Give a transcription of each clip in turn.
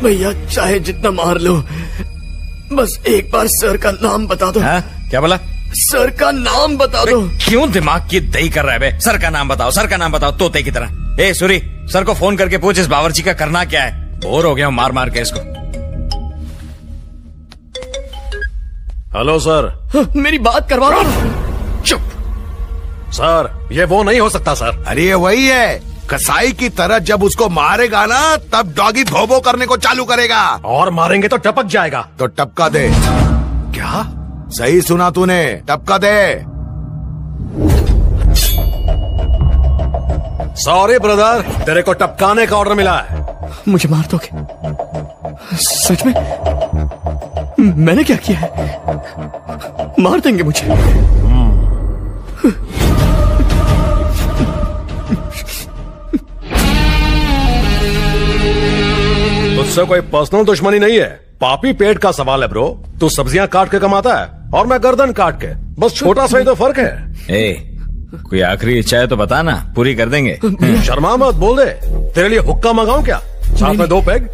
भैया चाहे जितना मार लो, बस एक बार सर का नाम बता दो। क्या बोला? सर का नाम बता दो। क्यों दिमाग की दही कर रहा है बे? सर का नाम बताओ, सर का नाम बताओ, तोते की तरह। ए सूरी, सर को फोन करके पूछ इस बावर्ची का करना क्या है। बोर हो गया हूं मार मार के इसको। Hello sir. मेरी बात करवा दो। चुप सर, ये वो नहीं हो सकता सर। अरे ये वही है, कसाई की तरह जब उसको मारेगा ना तब डॉगी भोबो करने को चालू करेगा। और मारेंगे तो टपक जाएगा। तो टपका दे। क्या? सही सुना तूने, टपका दे। सॉरी ब्रदर, तेरे को टपकाने का ऑर्डर मिला है। मुझे मार दोगे? सच में? मैंने क्या किया है? मार देंगे मुझे? तुझसे कोई पर्सनल दुश्मनी नहीं है, पापी पेट का सवाल है ब्रो। तू सब्जियां काट के कमाता है और मैं गर्दन काट के, बस छोटा सा ही तो फर्क है। कोई आखिरी इच्छा है तो बता ना, पूरी कर देंगे। शर्मा मत, बोल दे। तेरे लिए हुक्का मंगाऊं क्या? साथ में 2 पैग।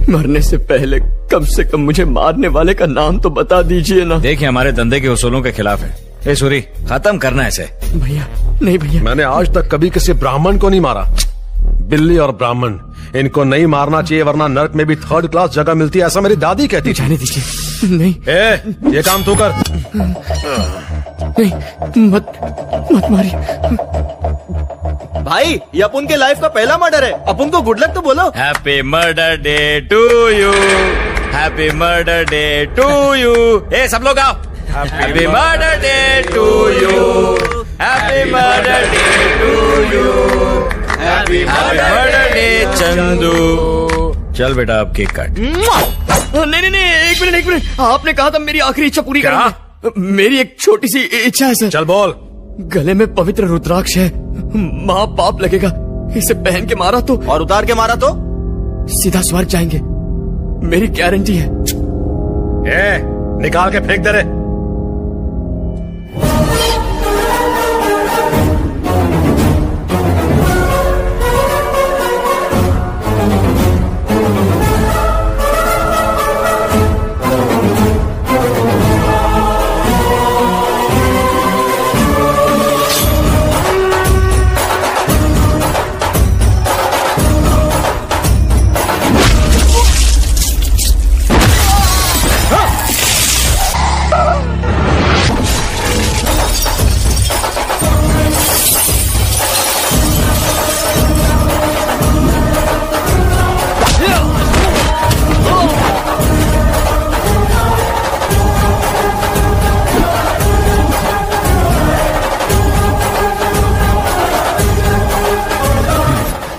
मरने से पहले कम से कम मुझे मारने वाले का नाम तो बता दीजिए ना। देखिए हमारे धंधे के उसूलों के खिलाफ है। ए सूरी, खत्म करना ऐसे। भैया नहीं भैया, मैंने आज तक कभी किसी ब्राह्मण को नहीं मारा। बिल्ली और ब्राह्मण, इनको नहीं मारना चाहिए वरना नर्क में भी 3rd क्लास जगह मिलती है, ऐसा मेरी दादी कहती थी। जाने दीजिए। नहीं ये काम तू कर। नहीं, मत मारिए भाई। ये अपन के लाइफ का पहला मर्डर है, अपन को गुड लक तो बोलो। Happy murder day to you, happy murder day to you. ए सब लोग आओ। Happy murder day to you, happy murder day to you, happy murder day Chandu. चल बेटा अब केक काट। नहीं, एक मिनट। आपने कहा था मेरी आखिरी इच्छा पूरी करेंगे। मेरी एक छोटी सी इच्छा है सर। चल बोल। गले में पवित्र रुद्राक्ष है, माँ पाप लगेगा। इसे पहन के मारा तो, और उतार के मारा तो सीधा स्वर्ग जाएंगे, मेरी गारंटी है। निकाल के फेंक दे रे।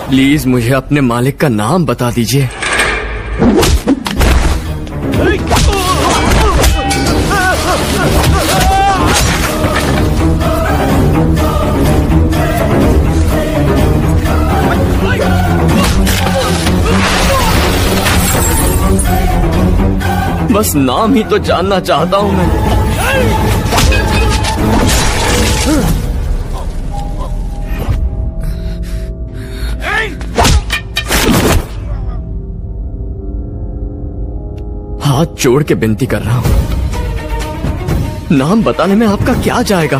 प्लीज मुझे अपने मालिक का नाम बता दीजिए। बस नाम ही तो जानना चाहता हूं मैं। हाथ जोड़ के विनती कर रहा हूं, नाम बताने में आपका क्या जाएगा?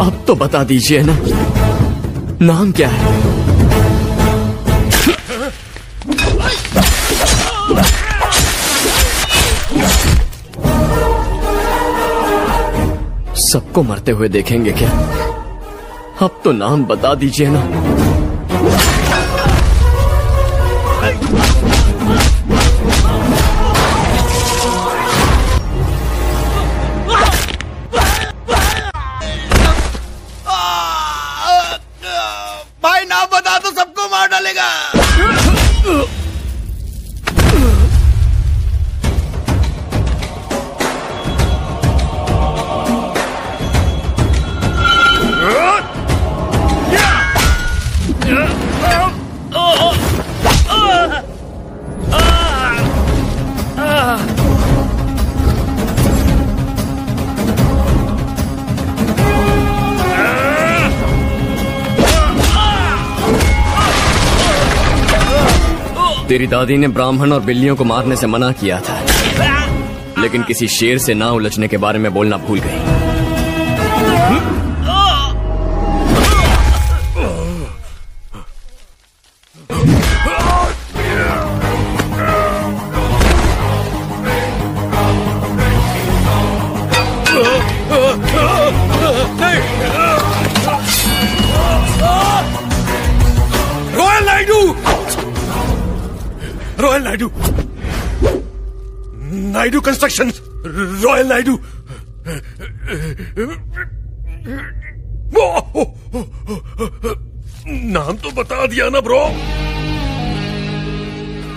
अब तो बता दीजिए ना, नाम क्या है? सबको मरते हुए देखेंगे क्या? अब तो नाम बता दीजिए ना। भाई नाम बता तो सबको मार डालेगा। तेरी दादी ने ब्राह्मण और बिल्लियों को मारने से मना किया था, लेकिन किसी शेर से ना उलझने के बारे में बोलना भूल गई। Royal Naidu, royal Naidu, Naidu construction, royal Naidu. नाम तो बता दिया ना ब्रो।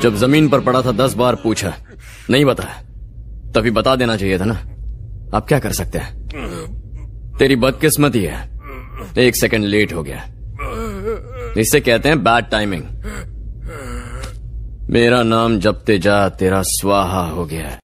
जब जमीन पर पड़ा था 10 बार पूछा, नहीं बताया, तभी बता देना चाहिए था ना। आप क्या कर सकते हैं? तेरी बदकिस्मती है, 1 सेकंड लेट हो गया। इसे कहते हैं बैड टाइमिंग। मेरा नाम जपते जा तेरा स्वाहा हो गया।